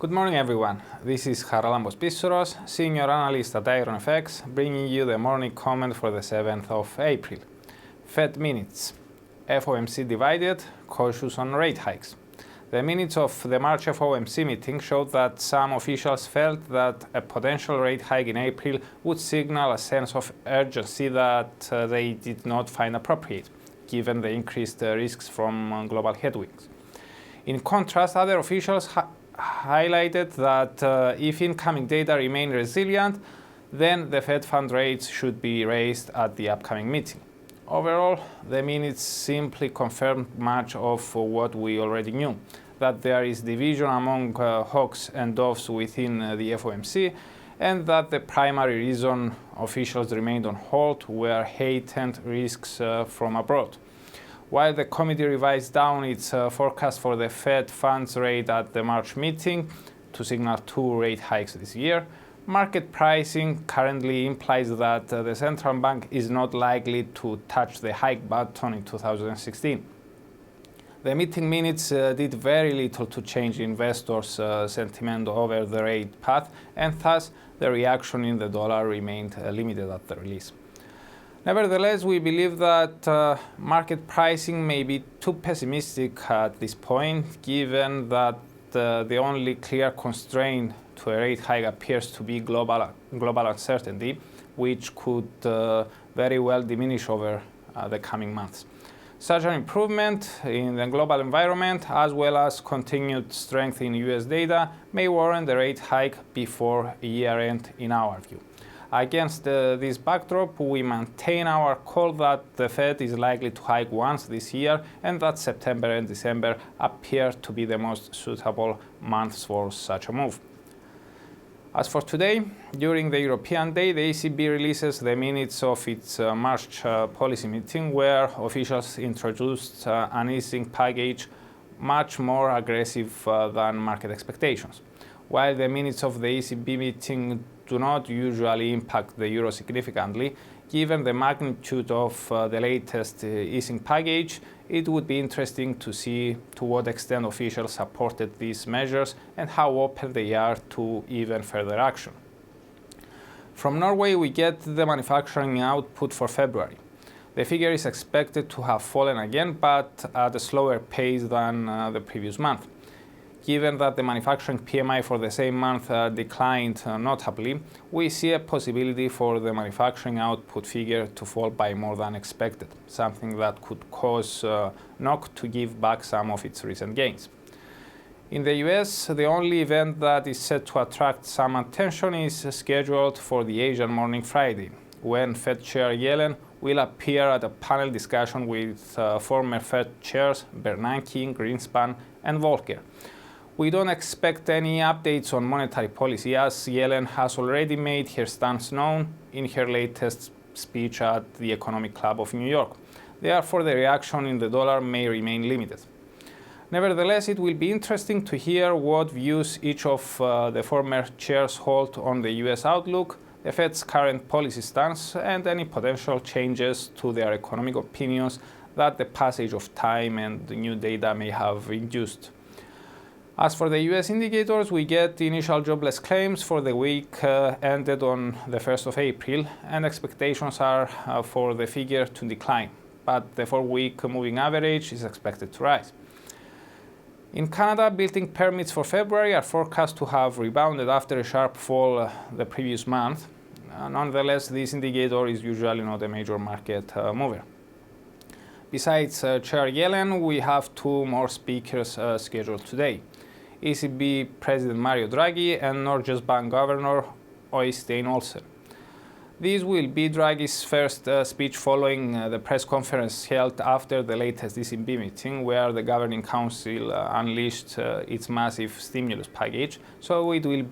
Good morning, everyone. This is Charalambos Pissouros, Senior Analyst at IronFX, bringing you the morning comment for the 7th of April. Fed minutes. FOMC divided, cautious on rate hikes. The minutes of the March FOMC meeting showed that some officials felt that a potential rate hike in April would signal a sense of urgency that they did not find appropriate, given the increased risks from global headwinds. In contrast, other officials highlighted that if incoming data remain resilient, then the Fed fund rates should be raised at the upcoming meeting. Overall, the minutes simply confirmed much of what we already knew, that there is division among hawks and doves within the FOMC, and that the primary reason officials remained on hold were heightened risks from abroad. While the committee revised down its forecast for the Fed funds rate at the March meeting to signal 2 rate hikes this year, market pricing currently implies that the central bank is not likely to touch the hike button in 2016. The meeting minutes did very little to change investors' sentiment over the rate path, and thus the reaction in the dollar remained limited at the release. Nevertheless, we believe that market pricing may be too pessimistic at this point, given that the only clear constraint to a rate hike appears to be global uncertainty, which could very well diminish over the coming months. Such an improvement in the global environment, as well as continued strength in US data, may warrant a rate hike before year-end in our view. Against this backdrop, we maintain our call that the Fed is likely to hike once this year, and that September and December appear to be the most suitable months for such a move. As for today, during the European Day, the ECB releases the minutes of its March policy meeting, where officials introduced an easing package much more aggressive than market expectations. While the minutes of the ECB meeting do not usually impact the euro significantly, given the magnitude of the latest easing package, it would be interesting to see to what extent officials supported these measures and how open they are to even further action. From Norway, we get the manufacturing output for February. The figure is expected to have fallen again, but at a slower pace than the previous month. Given that the manufacturing PMI for the same month declined notably, we see a possibility for the manufacturing output figure to fall by more than expected, something that could cause NOK to give back some of its recent gains. In the US, the only event that is set to attract some attention is scheduled for the Asian morning Friday, when Fed Chair Yellen will appear at a panel discussion with former Fed chairs Bernanke, Greenspan, and Volcker. We don't expect any updates on monetary policy, as Yellen has already made her stance known in her latest speech at the Economic Club of New York. Therefore, the reaction in the dollar may remain limited. Nevertheless, it will be interesting to hear what views each of the former chairs hold on the US outlook, the Fed's current policy stance, and any potential changes to their economic opinions that the passage of time and new data may have induced. As for the US indicators, we get the initial jobless claims for the week ended on the 1st of April, and expectations are for the figure to decline, but the 4-week moving average is expected to rise. In Canada, building permits for February are forecast to have rebounded after a sharp fall the previous month. Nonetheless, this indicator is usually not a major market mover. Besides Chair Yellen, we have 2 more speakers scheduled today: ECB President Mario Draghi and Norges Bank Governor Oystein Olsen. This will be Draghi's first speech following the press conference held after the latest ECB meeting, where the Governing Council unleashed its massive stimulus package, so it will